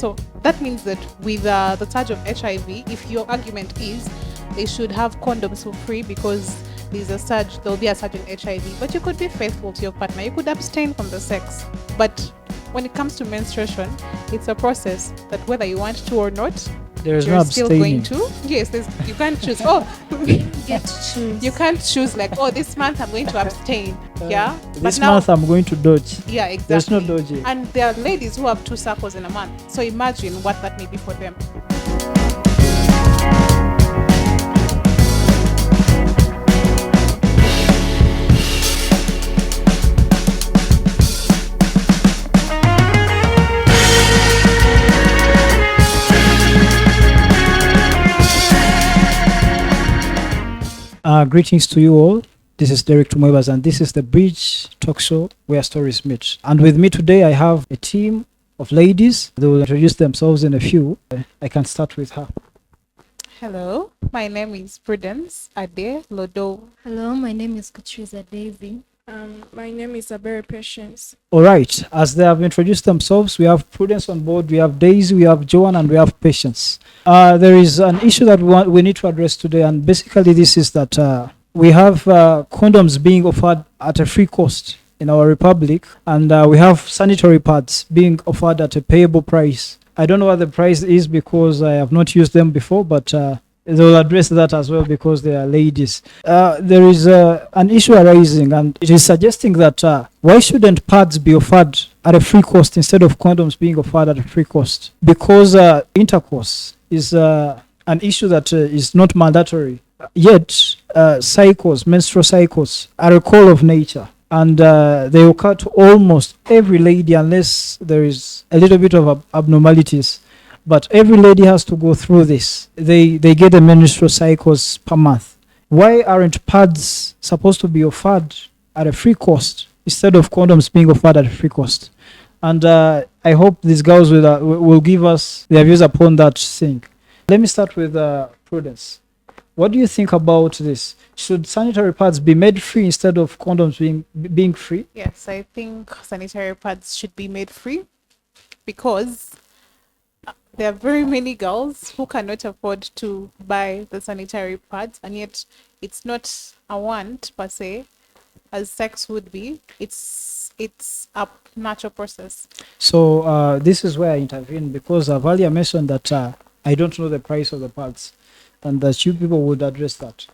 So that means that with the charge of HIV, if your argument is they should have condoms for free because there'll be a surge in HIV, but you could be faithful to your partner. You could abstain from the sex. But when it comes to menstruation, it's a process that whether you want to or not, there's you're no still abstaining. going to. Yes, you can't choose. You get to choose. You can't choose like, this month I'm going to abstain. Yeah. This month I'm going to dodge. Yeah, exactly. There's no dodging. And there are ladies who have 2 cycles in a month. So imagine what that may be for them. Greetings to you all. This is Derek Tumoibas, and this is the Bridge Talk Show where stories meet. And with me today, I have a team of ladies. They will introduce themselves in a few. I can start with her. Hello, my name is Prudence Ade Lodo. Hello, my name is Katriza Daisy. My name is Abere Patience. All right. As they have introduced themselves, we have Prudence on board, we have Daisy, we have Joan, and we have Patience. There is an issue that we need to address today, and basically this is that we have condoms being offered at a free cost in our republic, and we have sanitary pads being offered at a payable price. I don't know what the price is because I have not used them before, but they will address that as well because they are ladies. There is an issue arising, and it is suggesting that why shouldn't pads be offered at a free cost instead of condoms being offered at a free cost? Because intercourse is an issue that is not mandatory. Yet, menstrual cycles, are a call of nature. And they occur to almost every lady unless there is a little bit of abnormalities. But every lady has to go through this. They get the menstrual cycles per month. Why aren't pads supposed to be offered at a free cost instead of condoms being offered at a free cost? And I hope these girls will give us their views upon that thing. Let me start with Prudence. What do you think about this? Should sanitary pads be made free instead of condoms being free? Yes, I think sanitary pads should be made free because there are very many girls who cannot afford to buy the sanitary pads, and yet it's not a want per se, as sex would be. It's a natural process. So this is where I intervene because I've earlier mentioned that I don't know the price of the pads, and that you people would address that.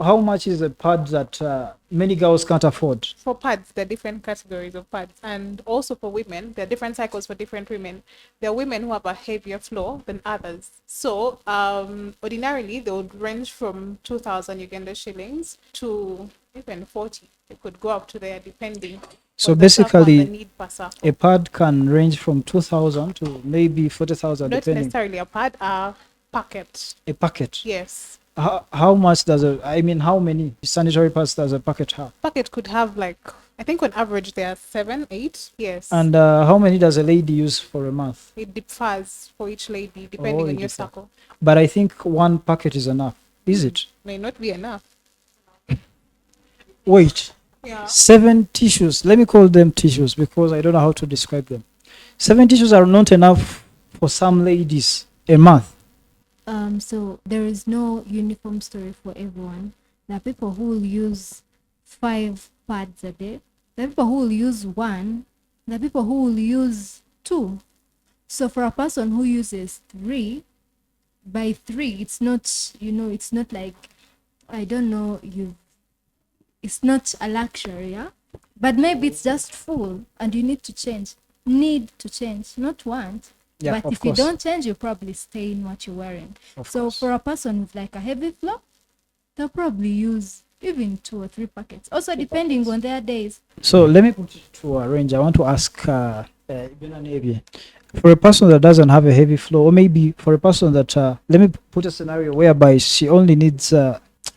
How much is a pad that many girls can't afford? For pads, there are different categories of pads. And also for women, there are different cycles for different women. There are women who have a heavier flow than others. So ordinarily, they would range from 2,000 Uganda shillings to even 40. It could go up to there depending. So basically, a pad can range from 2,000 to maybe 40,000 Not depending. necessarily a pad, a packet. A packet? Yes. How much how many sanitary pads does a packet have? Packet could have I think on average there are 7, 8. Yes. And how many does a lady use for a month? It differs for each lady depending on your differs. cycle. But I think one packet is enough. Is it? May not be enough. Wait. Yeah. 7 tissues. Let me call them tissues because I don't know how to describe them. 7 tissues are not enough for some ladies a month. So there is no uniform story for everyone. There are people who will use 5 pads a day. There are people who will use 1. There are people who will use 2. So for a person who uses 3, by 3, it's not, it's not like, I don't know, it's not a luxury, yeah? But maybe it's just full and you need to change, not want. Yeah, but if you don't change, you probably stay in what you're wearing. So for a person with like a heavy flow, they'll probably use even 2 or 3 packets. Also depending on their days. So let me put it to a range. I want to ask for a person that doesn't have a heavy flow, or maybe for a person that, let me put a scenario whereby she only needs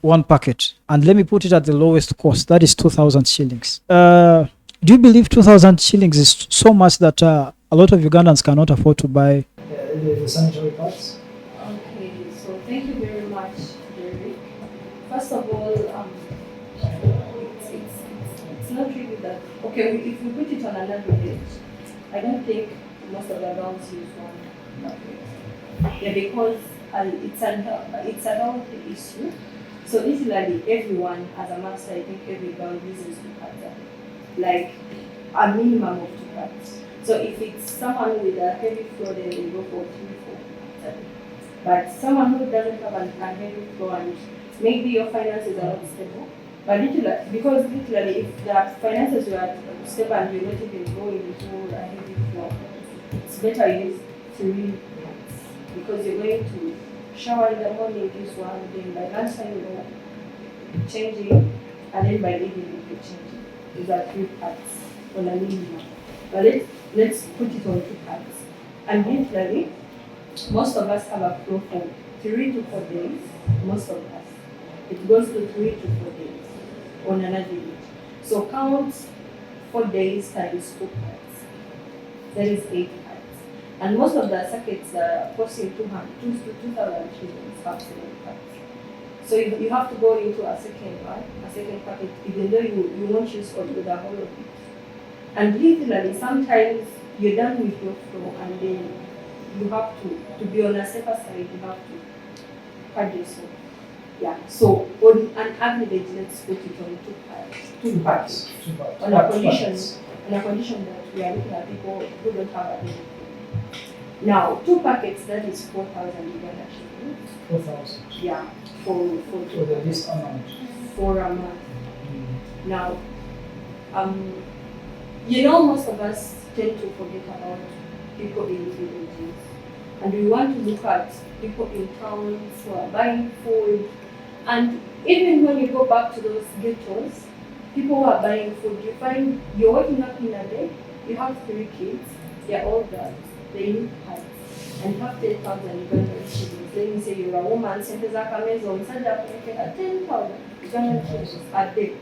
1 packet, and let me put it at the lowest cost, that is 2,000 shillings. Do you believe 2,000 shillings is so much that a lot of Ugandans cannot afford to buy the sanitary pads? Okay, so thank you very much, Derek. First of all, it's not really that. Okay, if we put it on an average, I don't think most of the girls use one bucket. Yeah, because it's a healthy issue. So literally everyone as a master, I think every girl uses two pads a day. Like a minimum of two pads. So if it's someone with a heavy flow, then they go for 3, 4 pads a day. But someone who doesn't have a heavy flow and maybe your finances are not stable, but literally, because literally if the finances were stable and you're not even going into a heavy flow, it's better use 3 pads because you're going to shower in the morning, use one, then by lunchtime you're changing, and then by evening you're changing. These are 3 pads on a minimum. But let's put it on 2 pads. And literally, most of us have a flow for 3 to 4 days. Most of us. It goes to 3 to 4 days on an average. So count 4 days times 2 pads. That is 8 pads. And most of the circuits are costing 2,000 shillings have 7 pads. So you have to go into a second packet, even though you won't use all the whole of it. And literally, sometimes you're done with your flow, and then you have to be on a safer side, you have to pad yourself. Yeah. So on an average, let's put it on 2 pads. 2 pads. On a condition that we are looking at people who don't have a baby. Now, 2 packets, that is 4,000 Uganda shillings. 4,000. Yeah. For this amount. For a month. Now, most of us tend to forget about people in villages, and we want to look at people in towns who are buying food. And even when you go back to those ghettos, people who are buying food, you find you're waking up in a day, you have 3 kids, they're all girls, they need pads, and you have 10,000 Ugandan shillings. Let me say you're a woman, sente z'akameza omusajja akulekera 10,000 Ugandan shillings a day.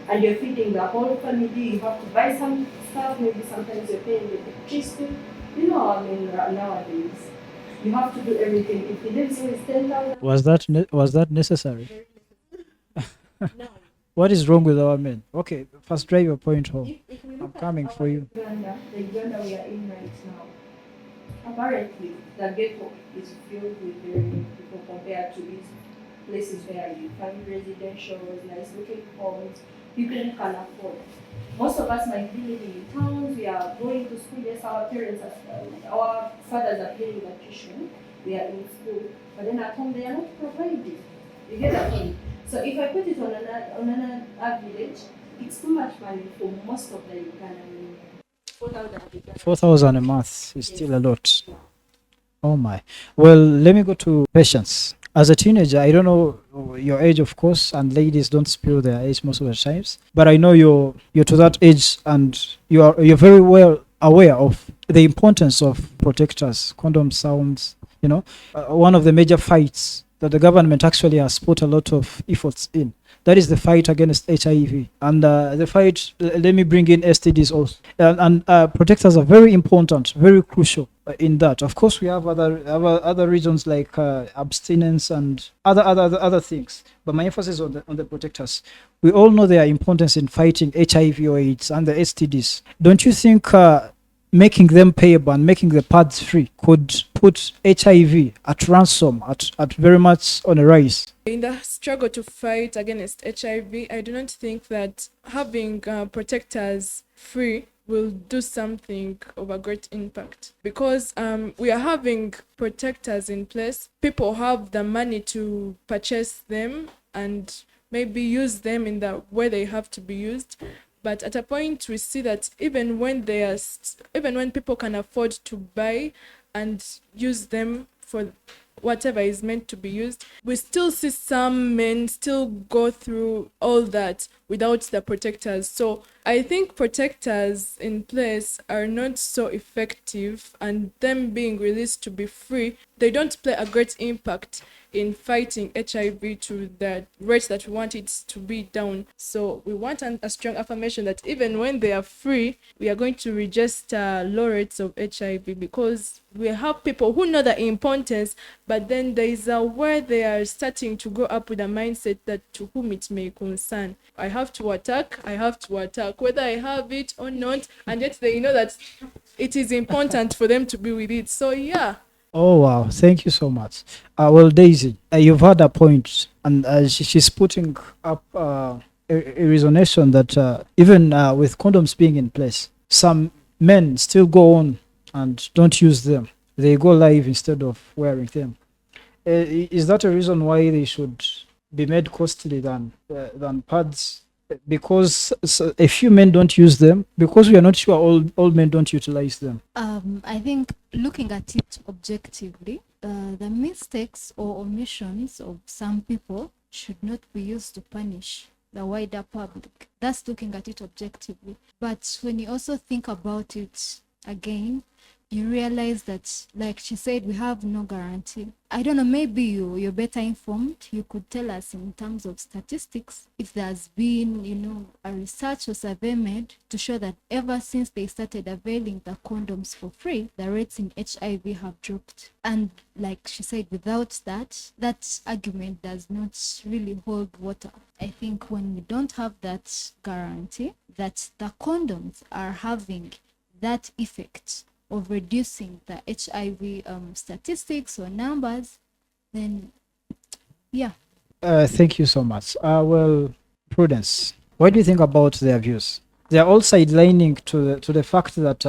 And you're feeding the whole family, you have to buy some stuff, maybe sometimes you're paying the electricity. You know what I mean nowadays. You have to do everything. If he lives with 10,000. Was that necessary? No. What is wrong with our men? Okay, first drive your point home. If we I'm look coming at for you. Uganda, the Uganda we are in right now, apparently the ghetto is filled with very many people compared to these places where you find residential, nice looking homes, people who can afford. Most of us might be living in towns, we are going to school, yes, our parents are, our fathers are paying the tuition, we are in school, but then at home they are not providing. You get that point? So if I put it on an average, it's too much money for most of the Ugandan. 4,000 a month is still a lot. Oh my. Well, let me go to patience. As a teenager, I don't know your age, of course, and ladies don't spill their age most of the times. But I know you're to that age, and you're very well aware of the importance of protectors, condom sounds. One of the major fights that the government actually has put a lot of efforts in. That is the fight against HIV. And the fight, let me bring in STDs also. And protectors are very important, very crucial in that. Of course, we have other reasons like abstinence and other things. But my emphasis on the protectors. We all know their importance in fighting HIV or AIDS and the STDs. Don't you think making them payable and making the pads free could put HIV at ransom, at very much on a rise? In the struggle to fight against HIV, I do not think that having protectors free will do something of a great impact, because we are having protectors in place. People have the money to purchase them and maybe use them in the way they have to be used. But at a point, we see that even when people can afford to buy and use them for whatever is meant to be used, we still see some men still go through all that without the protectors. So I think protectors in place are not so effective, and them being released to be free, they don't play a great impact in fighting HIV to the rate that we want it to be down. So we want a strong affirmation that even when they are free, we are going to register low rates of HIV, because we have people who know the importance, but then there is a where they are starting to grow up with a mindset that to whom it may concern. I have to attack, whether I have it or not, and yet they know that it is important for them to be with it. So yeah. Oh wow, thank you so much. Well, Daisy, you've had a point, and she's putting up a resonation that even with condoms being in place, some men still go on and don't use them. They go live instead of wearing them. Is that a reason why they should be made costly than pads? Because a few men don't use them, because we are not sure all men don't utilize them. I think looking at it objectively, the mistakes or omissions of some people should not be used to punish the wider public. That's looking at it objectively. But when you also think about it again, you realize that, like she said, we have no guarantee. I don't know, maybe you're better informed. You could tell us in terms of statistics if there's been, a research or survey made to show that ever since they started availing the condoms for free, the rates in HIV have dropped. And like she said, without that argument does not really hold water. I think when we don't have that guarantee that the condoms are having that effect of reducing the HIV statistics or numbers, then yeah. Thank you so much. Well, Prudence, what do you think about their views? They are all sidelining to the fact that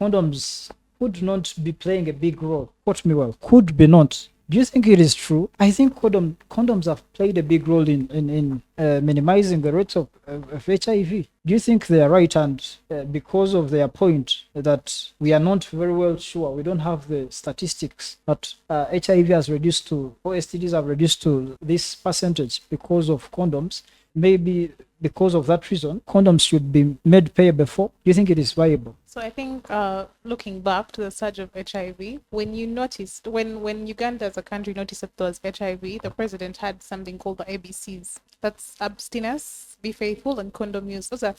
condoms could not be playing a big role. Quote me well, could be not. Do you think it is true? I think condoms have played a big role in minimizing the rates of HIV. Do you think they are right? And because of their point that we are not very well sure, we don't have the statistics that HIV has reduced to, or STDs have reduced to this percentage because of condoms. Maybe because of that reason, condoms should be made payable for. Do you think it is viable? So I think looking back to the surge of HIV, when Uganda as a country noticed that there was HIV, the president had something called the ABCs. That's abstinence, be faithful, and condom use. Those are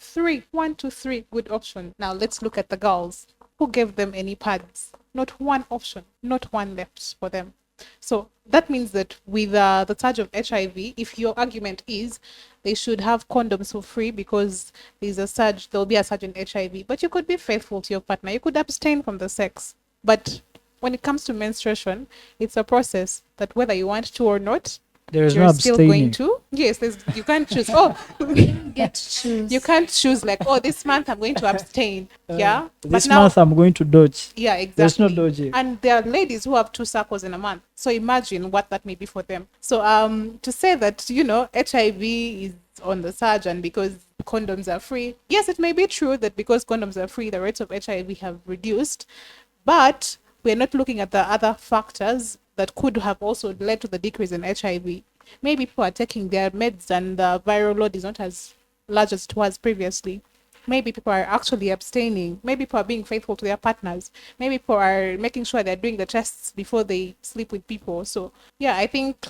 1 to 3 good options. Now let's look at the girls. Who gave them any pads? Not one option, not one left for them. So that means that with the surge of HIV, if your argument is they should have condoms for free because there'll be a surge in HIV, but you could be faithful to your partner, you could abstain from the sex. But when it comes to menstruation, it's a process that whether you want to or not, There is no you're still abstaining. going to. Yes, you can't choose. Oh, Get to choose. you can't choose like, oh, this month I'm going to abstain. Yeah. This But now, month I'm going to dodge. yeah, exactly. There's no dodging. And there are ladies who have 2 cycles in a month. So imagine what that may be for them. So to say that, HIV is on the surge and because condoms are free, yes, it may be true that because condoms are free, the rates of HIV have reduced. But we're not looking at the other factors that could have also led to the decrease in HIV. Maybe people are taking their meds and the viral load is not as large as it was previously. Maybe people are actually abstaining. Maybe people are being faithful to their partners. Maybe people are making sure they're doing the tests before they sleep with people. So yeah, I think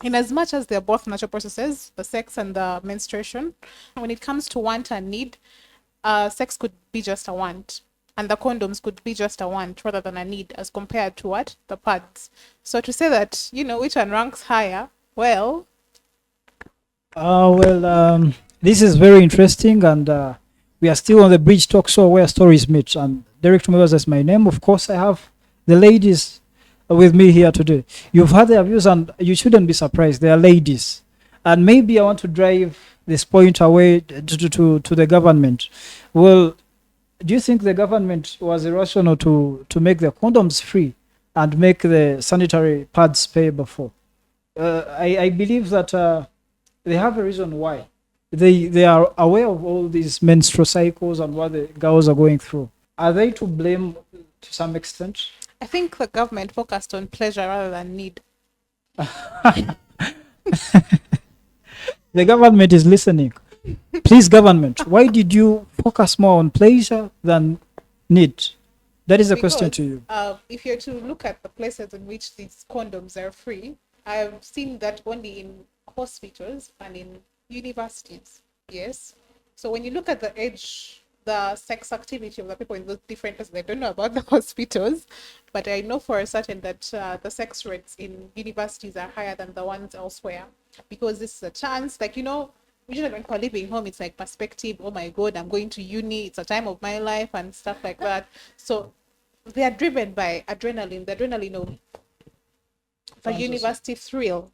in as much as they're both natural processes, the sex and the menstruation, when it comes to want and need, sex could be just a want. And the condoms could be just a want rather than a need as compared to what? The pads. So to say that, which one ranks higher, well, this is very interesting, and we are still on the Bridge Talk Show where stories meet. And Derek Tumewaz is my name. Of course, I have the ladies with me here today. You've heard their views, and you shouldn't be surprised. They are ladies. And maybe I want to drive this point away to the government. Well, do you think the government was irrational to make the condoms free and make the sanitary pads payable for? I believe that they have a reason why. They are aware of all these menstrual cycles and what the girls are going through. Are they to blame to some extent? I think the government focused on pleasure rather than need. The government is listening. Please, government, why did you focus more on pleasure than need? That is a question to you. If you're to look at the places in which these condoms are free, I've seen that only in hospitals and in universities. Yes. So when you look at the sex activity of the people in those different places, I don't know about the hospitals, but I know for a certain that the sex rates in universities are higher than the ones elsewhere, because this is a chance, usually when people are leaving home, it's like perspective. Oh my God, I'm going to uni. It's a time of my life and stuff like that. So they are driven by adrenaline. The adrenaline of a university thrill.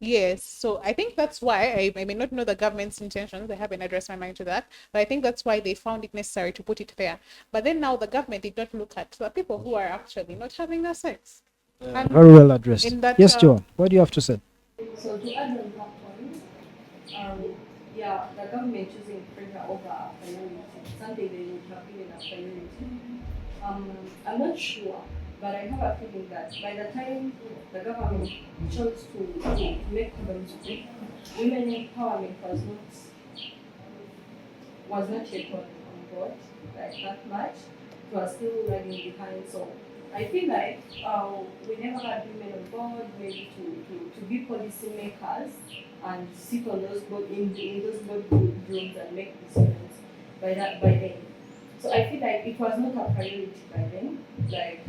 Yes, so I think that's why I may not know the government's intentions. I haven't addressed my mind to that, but I think that's why they found it necessary to put it there. But then now the government did not look at the people who are actually not having their sex. And Very well addressed. in that, Yes, Joan, what do you have to say? So to add on that point, yeah, the government choosing prayer over priority, something they would have given a priority. I'm not sure, but I have a feeling that by the time the government chose to make condoms free, women empowerment was not yet on board like that much. It was still lagging behind. So I feel like we never had women on board maybe to be policy makers and sit on those board in those boardrooms and make decisions by then. So I feel like it was not a priority by then. Like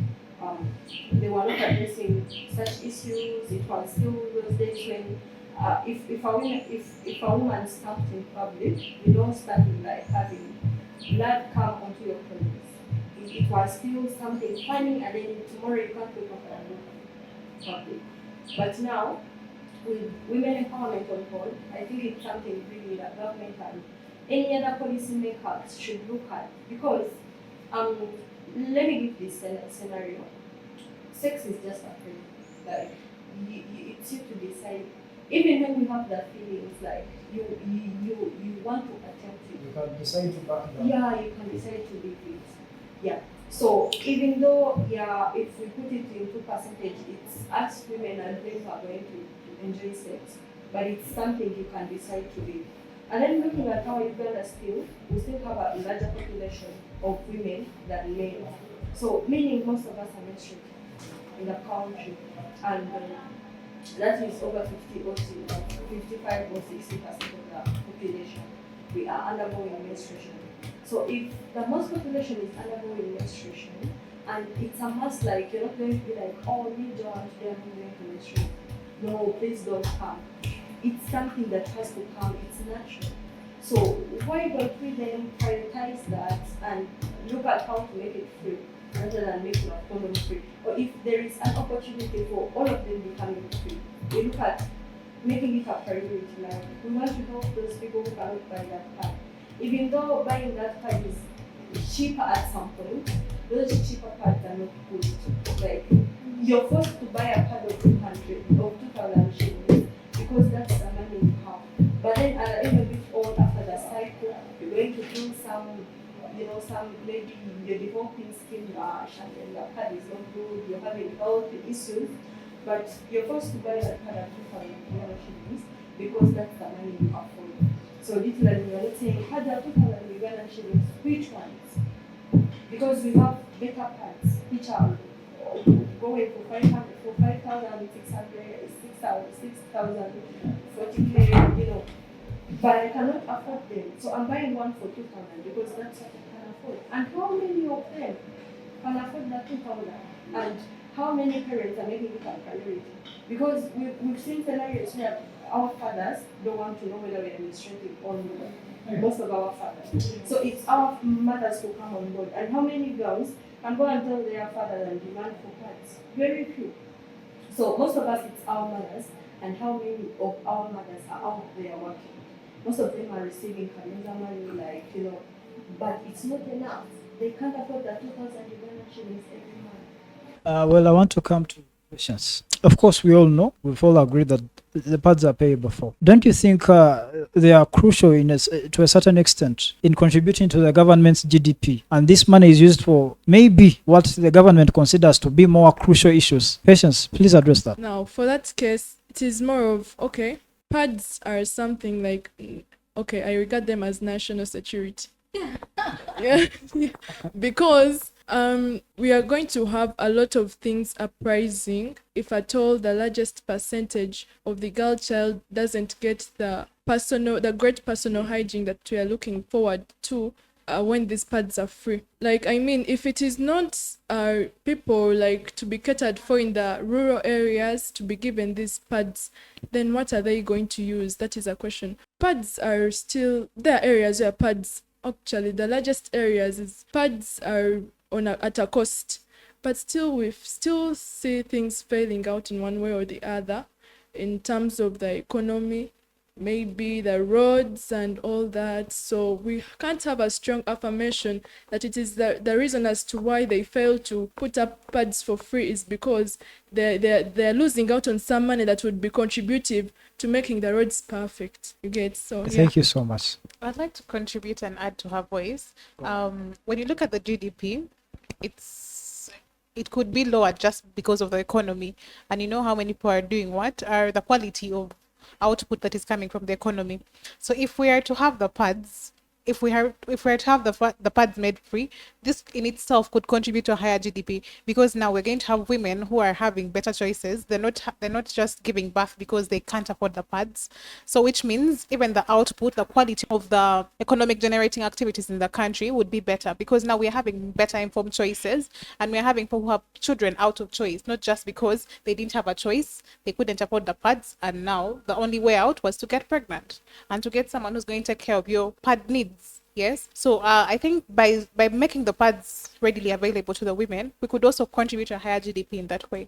they were not addressing such issues. It was still those days when if a woman stamped in public, you don't start with like having blood come onto your clothes. It was still something funny, and then tomorrow you can't wake up and look public. But now, with women empowerment on board, I think it's something really that government and any other policy makers should look at, because let me give this scenario. Sex is just a thing. Like it's you to decide. Even when you have the feelings, like you want to attempt it. You can decide to back down. Yeah, you can decide to leave it. Yeah. So even though if we put it into percentage, it's us women and men who are going to enjoy sex, but it's something you can decide to leave. And then looking at how Uganda we still have a larger population of women than men. So meaning most of us are menstruating in the country, and that is over 50 or 55 or 60% of the population. We are undergoing menstruation. So if the most population is undergoing menstruation, and it's a must, like you're not going to be like, oh, me John, today I'm going to menstruate. No, please don't come. It's something that has to come. It's natural. So why don't we then prioritize that and look at how to make it free rather than making a condom free? Or if there is an opportunity for all of them becoming free, we look at making it a priority. Like we want to help those people who cannot buy that pad. Even though buying that pad is cheaper at some point, those cheaper pads are not good. Like you're forced to buy a pad of 200 or 2,000 shillings because that's the money you have. But then at the end of it all, after the cycle, you're going to do some maybe you're developing skin rash, and then the pad is not good, you're having health issues, but you're forced to buy that pad at 2,000 shillings because that's the money you afford. So literally, we're not saying pads are 2,000 shillings, which ones? Because we have better pads, which are going for 500, for 5,600, 6,000, 40K, but I cannot afford them. So I'm buying one for 2,000 because that's what I can afford. And how many of them can afford that 2,000? And how many parents are making it a priority? Because we've seen scenarios where our fathers don't want to know whether we're menstruating or not. Most of our fathers. So it's our mothers who come on board. And how many girls can go and tell their fathers and demand for pads? Very few. So most of us, it's our mothers. And how many of our mothers are out there working? Most of them are receiving calendar money, but it's not enough. They can't afford the 2,000 Uganda shillings every month. Well, I want to come to questions. Of course, we all know, we've all agreed that the pads are payable for. Don't you think they are crucial to a certain extent in contributing to the government's GDP? And this money is used for maybe what the government considers to be more crucial issues. Patience, please address that. Now, for that case, it is more of, okay, pads are something like, okay, I regard them as national security. Yeah. Because we are going to have a lot of things uprising if at all the largest percentage of the girl child doesn't get the great personal hygiene that we are looking forward to when these pads are free. Like, I mean, if it is not people like to be catered for in the rural areas to be given these pads, then what are they going to use? That is a question. Pads are still, there are areas where pads, actually the largest areas is pads are at a cost, but still we still see things failing out in one way or the other in terms of the economy, maybe the roads and all that. So we can't have a strong affirmation that it is the reason as to why they fail to put up pads for free is because they're losing out on some money that would be contributive to making the roads perfect. You get? So yeah. Thank you so much. I'd like to contribute and add to her voice. When you look at the GDP, it could be lower just because of the economy, and you know how many people are doing what are the quality of output that is coming from the economy. So if we are to have the pads, if we are to have the pads made free, this in itself could contribute to a higher GDP, because now we're going to have women who are having better choices. They're not just giving birth because they can't afford the pads. So which means even the output, the quality of the economic generating activities in the country would be better, because now we're having better informed choices, and we're having people who have children out of choice, not just because they didn't have a choice, they couldn't afford the pads, and now the only way out was to get pregnant and to get someone who's going to take care of your pad needs. Yes. So I think by making the pads readily available to the women, we could also contribute to a higher GDP in that way.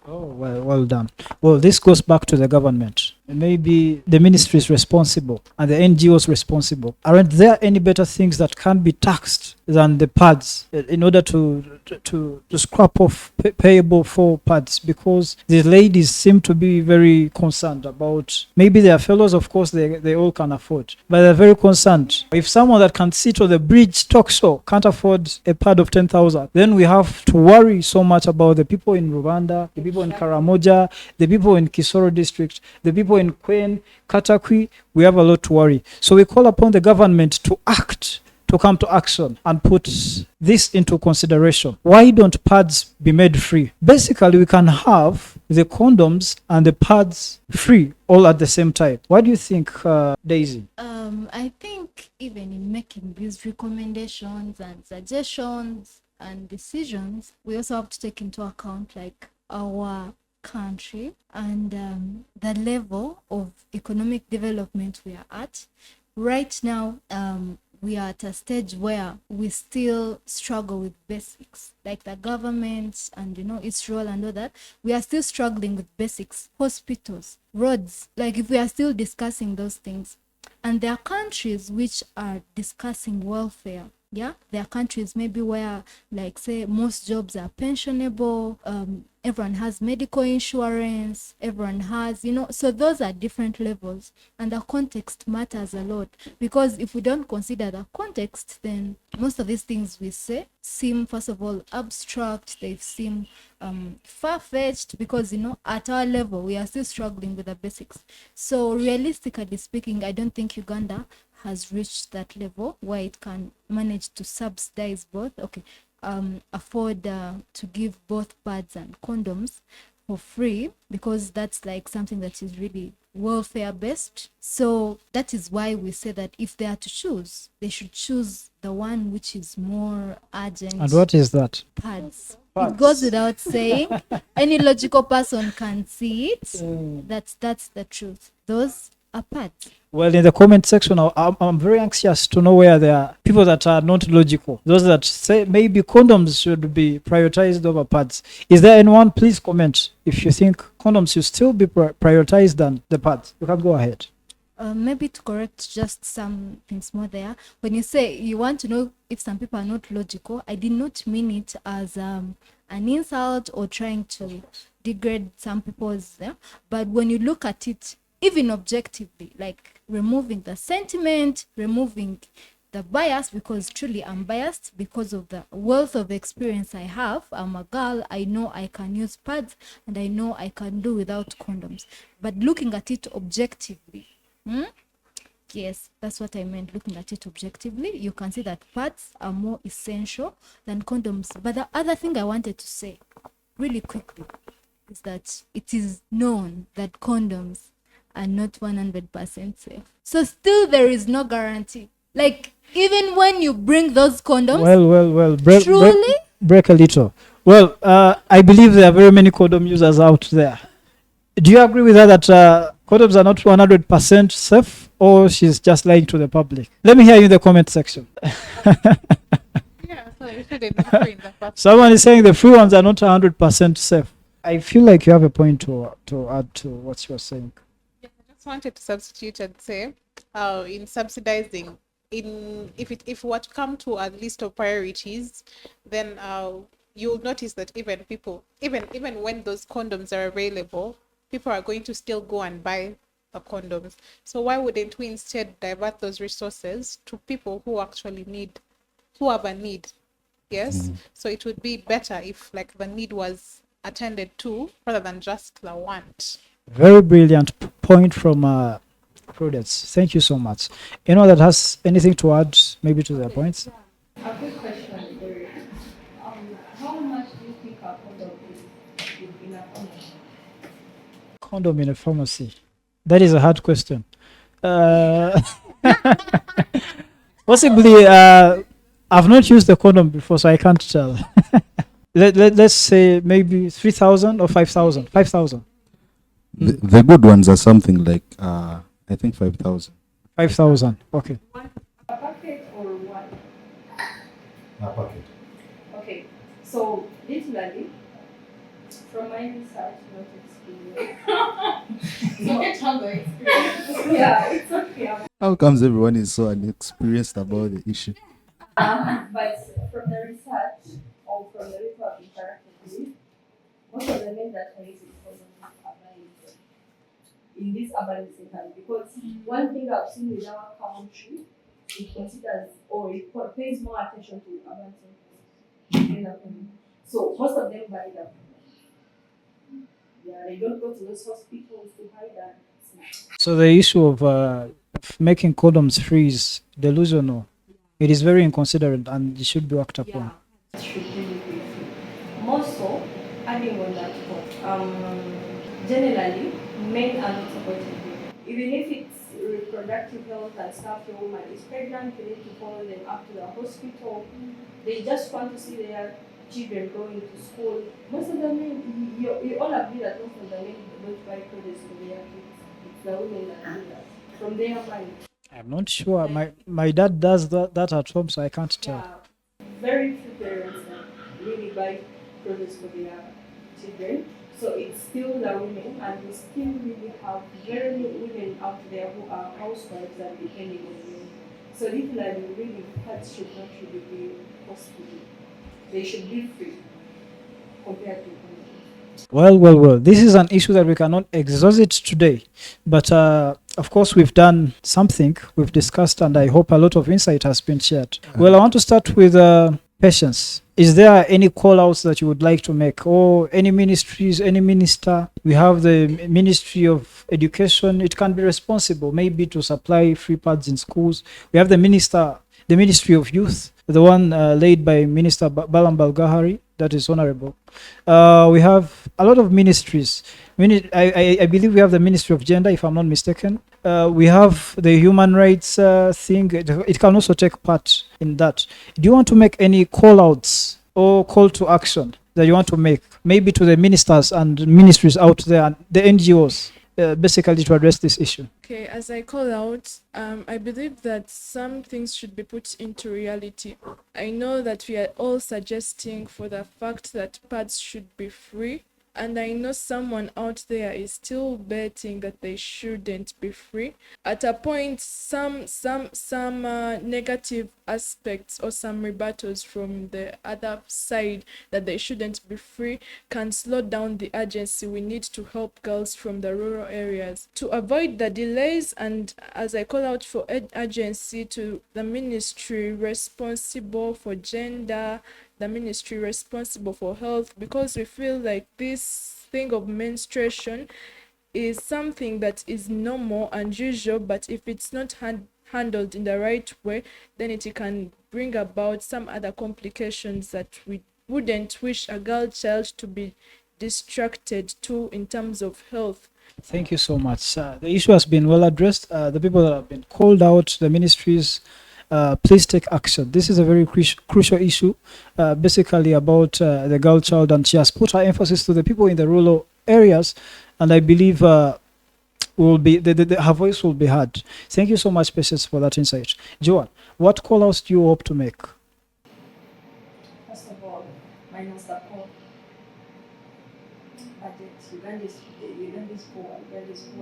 Oh, well done. Well, this goes back to the government. Maybe the ministry is responsible and the NGOs responsible. Aren't there any better things that can be taxed than the pads in order to scrap off payable for pads? Because the ladies seem to be very concerned about, maybe their fellows, of course, they all can afford, but they're very concerned. If someone that can sit on the bridge talk show can't afford a pad of 10,000, then we have to worry so much about the people in Rwanda, the people in Karamoja, the people in Kisoro district, the people in Kwen, Katakwi. We have a lot to worry. So we call upon the government to act, to come to action and put this into consideration. Why don't pads be made free? Basically, we can have the condoms and the pads free all at the same time. What do you think, Daisy? I think even in making these recommendations and suggestions and decisions, we also have to take into account like our country and the level of economic development we are at. Right now, we are at a stage where we still struggle with basics, like the government and Israel and all that. We are still struggling with basics, hospitals, roads. Like if we are still discussing those things, and there are countries which are discussing welfare. Yeah, there are countries maybe where, like, say, most jobs are pensionable, everyone has medical insurance, everyone has, so those are different levels, and the context matters a lot, because if we don't consider the context, then most of these things we say seem, first of all, abstract. They seem far-fetched, because at our level we are still struggling with the basics. So realistically speaking, I don't think Uganda has reached that level where it can manage to subsidize both, afford to give both pads and condoms for free, because that's like something that is really welfare based. So that is why we say that if they are to choose, they should choose the one which is more urgent. And what is that? Pads. It goes without saying. Any logical person can see it. That's the truth. Those are pads. Well, in the comment section, I'm very anxious to know where there are people that are not logical. Those that say maybe condoms should be prioritized over pads. Is there anyone? Please comment if you think condoms should still be prioritized than the pads. You can go ahead. Maybe to correct just some things more there. When you say you want to know if some people are not logical, I did not mean it as an insult or trying to degrade some people's. But when you look at it, even objectively, like removing the sentiment, removing the bias, because truly I'm biased because of the wealth of experience I have. I'm a girl, I know I can use pads and I know I can do without condoms. But looking at it objectively, yes, that's what I meant. Looking at it objectively, you can see that pads are more essential than condoms. But the other thing I wanted to say really quickly is that it is known that condoms are not 100% safe. So still there is no guarantee. Like Even when you bring those condoms, Well. truly, Break a little. Well, I believe there are very many condom users out there. Do you agree with her that condoms are not 100% safe, or she's just lying to the public? Let me hear you in the comment section. Yeah, so you shouldn't be free in the first Someone is saying the free ones are not 100% safe. I feel like you have a point to add to what you're saying. Yeah, I just wanted to substitute and say, in subsidizing, if what come to a list of priorities, then you'll notice that even people, even when those condoms are available, people are going to still go and buy the condoms. So why wouldn't we instead divert those resources to people who actually need, who have a need? Yes. So it would be better if like the need was attended to rather than just the want. Very brilliant point from Prudence. Thank you so much. Anyone that has anything to add, maybe to their points? A quick question there. How much do you think a condom is in a pharmacy? Condom in a pharmacy. That is a hard question. Possibly, I've not used the condom before, so I can't tell. Let's say maybe 3,000 or 5,000. 5,000. The good ones are something like I think 5,000. 5,000. Okay. A packet or one? A packet. Okay. So literally, from my research, not experience. Yeah, it's okay. How comes everyone is so inexperienced about the issue? But from the research or from the people I've interacted with, most of the men that are using condoms are buying them in this urban setting, because one thing I've seen with our country, it considers or it pays more attention to urban settings. So most of them buy them. Yeah, they don't go to those hospitals to hide that. So the issue of making condoms free is delusional. It is very inconsiderate and it should be worked upon. It should really be free. More so, adding on that point, generally, men are not supported here. Even if it's reproductive health and stuff, your woman is pregnant, you need to follow them up to the hospital. They just want to see their children going to school. Most of the men, you all agree that most of the men don't buy produce for their kids. It's the women that do that from their mind. I'm not sure. My dad does that at home, so I can't tell. Yeah, very few parents really buy produce for their children. So it's still the women, and we still really have very many women out there who are housewives and depending on men. So literally, really, pets should not really be costly. They should be free compared to condoms. Well. This is an issue that we cannot exhaust it today. But of course, we've done something, we've discussed, and I hope a lot of insight has been shared. Well, I want to start with Patience. Is there any call outs that you would like to make, or any ministries, any minister? We have the Ministry of Education. It can be responsible, maybe to supply free pads in schools. We have the Ministry of Youth, the one led by Minister Balam Balgahari. That is honorable. We have a lot of ministries. I believe we have the Ministry of Gender, if I'm not mistaken. We have the human rights thing. It can also take part in that. Do you want to make any call outs or call to action that you want to make, maybe to the ministers and ministries out there and the NGOs, basically to address this issue? Okay, as I call out, I believe that some things should be put into reality. I know that we are all suggesting for the fact that pads should be free, and I know someone out there is still betting that they shouldn't be free. At a point, some negative aspects or some rebuttals from the other side that they shouldn't be free can slow down the urgency we need to help girls from the rural areas. To avoid the delays, and as I call out for urgency to the ministry responsible for gender, the ministry responsible for health, because we feel like this thing of menstruation is something that is normal and usual, but if it's not handled in the right way, then it can bring about some other complications that we wouldn't wish a girl child to be distracted to in terms of health. Thank you so much. The issue has been well addressed. The people that have been called out, the ministries, please take action. This is a very crucial issue, basically about the girl child, and she has put her emphasis to the people in the rural areas, and I believe will be her voice will be heard. Thank you so much, Patience, for that insight. Joan, what call outs do you hope to make? First of all, minus the poor budget. Uganda is poor,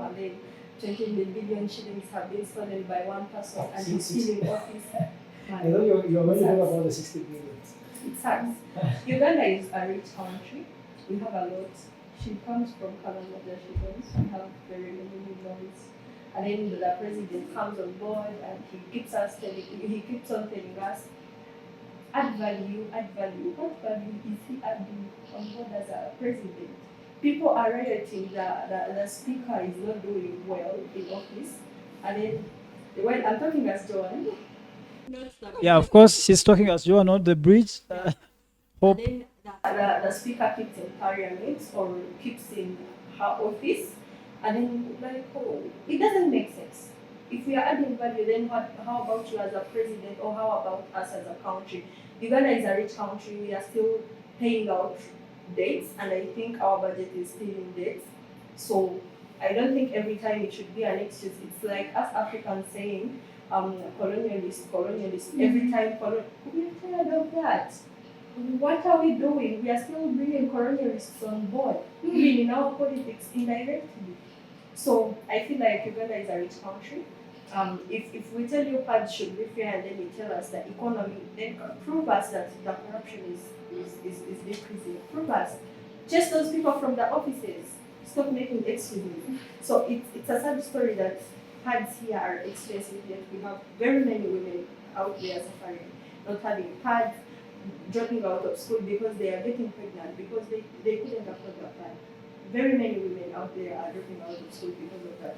and then 20 billion shillings have been stolen by one person, and he's still in office. I know you're going to talk about the 60 billion. It sucks. Uganda is a rich country. We have a lot. She comes from Canada, she comes. We have very many millions. And then the president comes on board and he keeps on telling us, add value, add value. What value is he adding on board as a president? People are rioting the speaker is not doing well in office. And then, well, I'm talking as Joan. Yeah, of course, she's talking as Joan, not the bridge. Hope. And then the speaker keeps in parliament or keeps in her office. And then, like, oh, it doesn't make sense. If we are adding value, then how about you as a president, or how about us as a country? Uganda is a rich country. We are still paying out debts, and I think our budget is still in debts. So I don't think every time it should be an excuse. It's like us Africans saying, colonialist. Every time, we're tired of that. What are we doing? We are still bringing colonialists on board, even in our politics indirectly. So I feel like Uganda is a rich country. If we tell you pads should be fair and then you tell us the economy, then prove us that the corruption is decreasing. Prove us. Just those people from the offices. Stop making excuses. So it's a sad story that pads here are expensive, yet we have very many women out there suffering, not having pads, dropping out of school because they are getting pregnant, because they couldn't afford the pad. Very many women out there are dropping out of school because of that.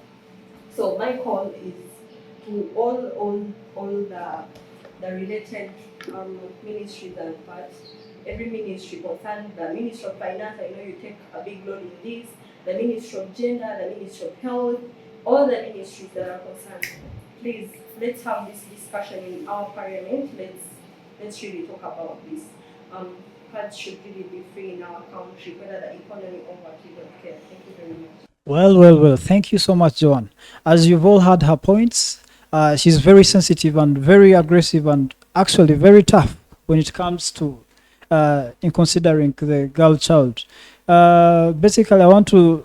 So my call is to all the related ministries and parts, every ministry concerned, the Ministry of Finance, I know you take a big loan in this, the Ministry of Gender, the Ministry of Health, all the ministries that are concerned. Please, let's have this discussion in our parliament. Let's really talk about this. Pads should really be free in our country, whether the economy or what we don't care. Thank you very much. Well. Thank you so much, Joan. As you've all heard her points, she's very sensitive and very aggressive and actually very tough when it comes to in considering the girl child. Basically, I want to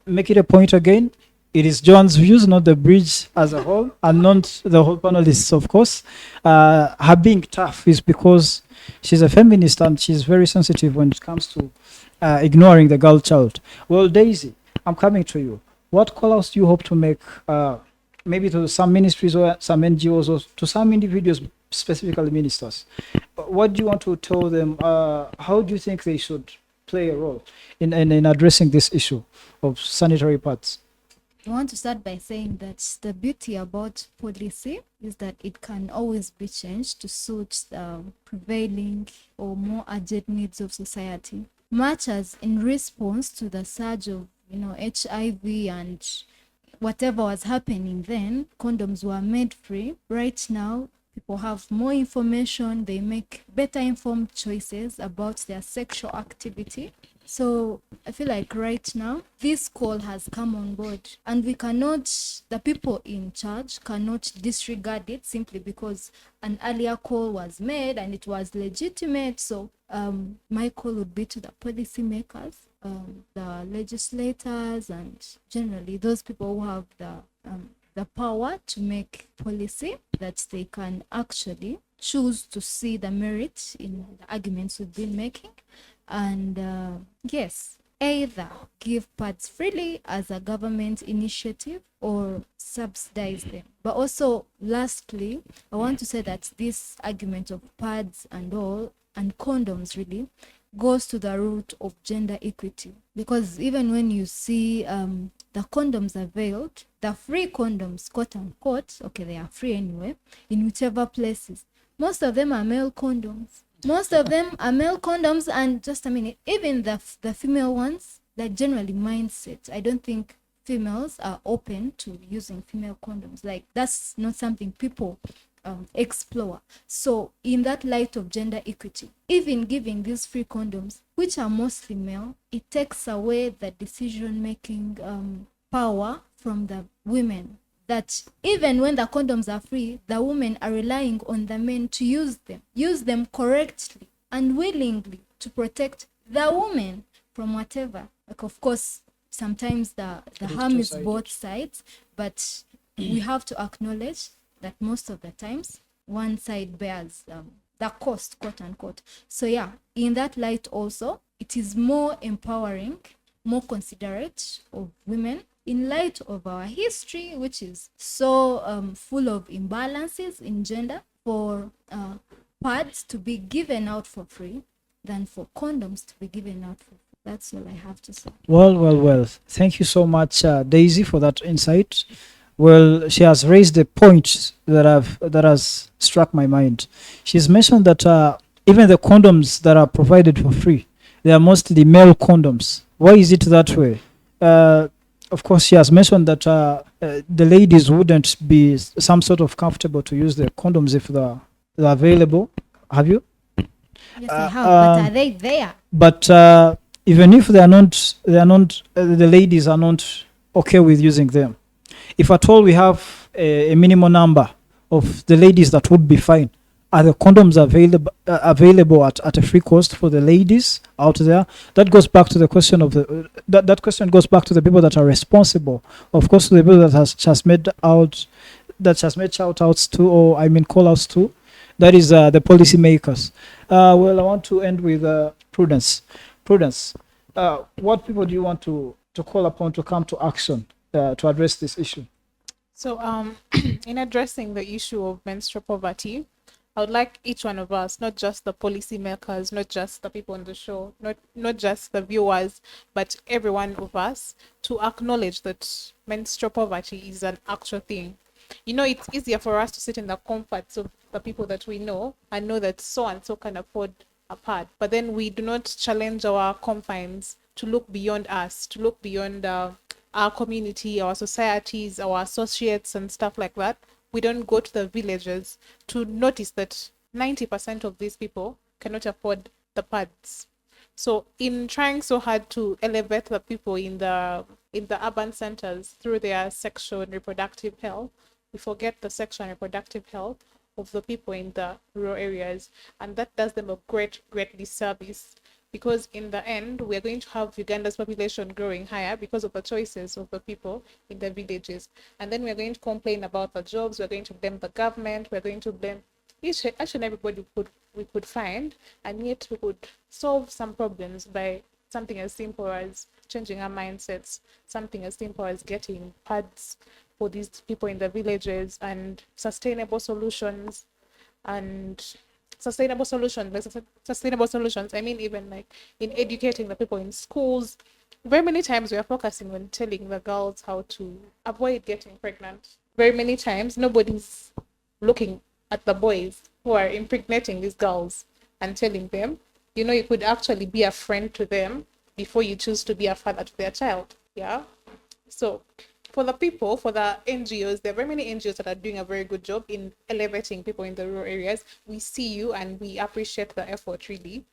make it a point again. It is Joan's views, not the bridge as a whole, and not the whole panelists, of course. Her being tough is because she's a feminist and she's very sensitive when it comes to ignoring the girl child. Well, Daisy, I'm coming to you. What call-outs do you hope to make, maybe to some ministries or some NGOs or to some individuals, specifically ministers? What do you want to tell them? How do you think they should play a role in addressing this issue of sanitary pads? I want to start by saying that the beauty about policy is that it can always be changed to suit the prevailing or more urgent needs of society. Much as in response to the surge of HIV and whatever was happening then, condoms were made free. Right now, people have more information, they make better informed choices about their sexual activity. So I feel like right now, this call has come on board, and the people in charge cannot disregard it simply because an earlier call was made and it was legitimate. So my call would be to the policymakers, the legislators, and generally those people who have the power to make policy, that they can actually choose to see the merit in the arguments we've been making. And yes, either give pads freely as a government initiative or subsidize them. But also, lastly, I want to say that this argument of pads and all, and condoms really, goes to the root of gender equity. Because even when you see the condoms availed, the free condoms, quote unquote, okay, they are free anyway, in whichever places, most of them are male condoms. Most of them are male condoms, and just a minute, even the female ones, they're generally mindset. I don't think females are open to using female condoms. Like, that's not something people explore. So in that light of gender equity, even giving these free condoms, which are mostly male, it takes away the decision making power from the women, that even when the condoms are free, the women are relying on the men to use them correctly and willingly to protect the woman from whatever. Like, of course, sometimes the harm is both sides, but we have to acknowledge that most of the times one side bears the cost, quote unquote. So yeah, in that light also, it is more empowering, more considerate of women in light of our history, which is so full of imbalances in gender, for pads to be given out for free than for condoms to be given out for free. That's all I have to say. Well. Thank you so much, Daisy, for that insight. Well, she has raised a point that has struck my mind. She's mentioned that even the condoms that are provided for free, they are mostly male condoms. Why is it that way? Of course, she has mentioned that the ladies wouldn't be some sort of comfortable to use the condoms if they're available. Have you? Yes, I have, but are they there? But even if they are not, the ladies are not okay with using them. If at all we have a minimum number of the ladies that would be fine, are the condoms available at a free cost for the ladies out there? That goes back to the question of that question goes back to the people that are responsible. Of course, to the people that has made shout outs to, or I mean call outs to, that is the policy makers. Well, I want to end with Prudence. Prudence, what people do you want to call upon to come to action to address this issue? So, in addressing the issue of menstrual poverty, I would like each one of us, not just the policy makers, not just the people on the show, not just the viewers, but every one of us, to acknowledge that menstrual poverty is an actual thing. You know, it's easier for us to sit in the comforts of the people that we know and know that so and so can afford a pad, but then we do not challenge our confines to look beyond us, to look beyond our community, our societies, our associates and stuff like that. We don't go to the villages to notice that 90% of these people cannot afford the pads. So in trying so hard to elevate the people in the urban centers through their sexual and reproductive health, we forget the sexual and reproductive health of the people in the rural areas, and that does them a great disservice, because in the end we are going to have Uganda's population growing higher because of the choices of the people in the villages, and then we're going to complain about the jobs, we're going to blame the government, we're going to blame each and everybody we could find, and yet we could solve some problems by something as simple as changing our mindsets, something as simple as getting pads for these people in the villages, and sustainable solutions. Sustainable solutions, I mean, even like in educating the people in schools. Very many times we are focusing on telling the girls how to avoid getting pregnant. Very many times nobody's looking at the boys who are impregnating these girls and telling them, you know, you could actually be a friend to them before you choose to be a father to their child. Yeah. So for the people, for the NGOs, there are very many NGOs that are doing a very good job in elevating people in the rural areas. We see you and we appreciate the effort, really.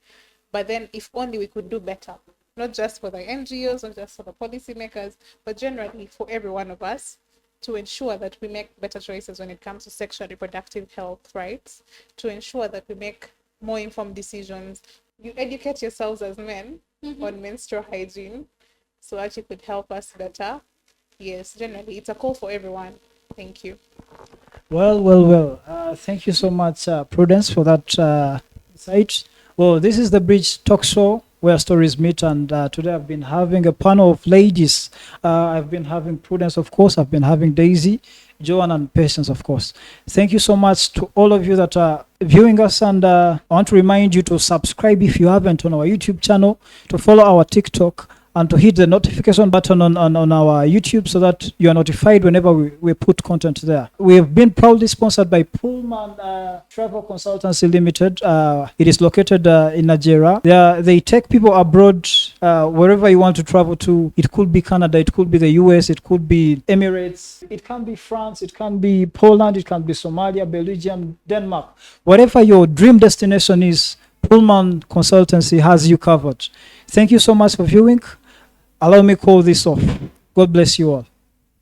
But then if only we could do better, not just for the NGOs, not just for the policymakers, but generally for every one of us, to ensure that we make better choices when it comes to sexual and reproductive health rights, to ensure that we make more informed decisions. You educate yourselves as men on menstrual hygiene so that you could help us better. Yes, generally, it's a call for everyone. Thank you. Well. Thank you so much, Prudence, for that insight. Well, this is the Bridge Talk Show where stories meet, and today I've been having a panel of ladies. I've been having Prudence, of course. I've been having Daisy, Joanne, and Patience, of course. Thank you so much to all of you that are viewing us, and I want to remind you to subscribe if you haven't on our YouTube channel, to follow our TikTok, and to hit the notification button on our YouTube so that you are notified whenever we put content there. We have been proudly sponsored by Pullman Travel Consultancy Limited. It is located in Nigeria. They take people abroad wherever you want to travel to. It could be Canada, it could be the US, it could be Emirates, it can be France, it can be Poland, it can be Somalia, Belgium, Denmark. Whatever your dream destination is, Pullman Consultancy has you covered. Thank you so much for viewing. Allow me to call this off. God bless you all.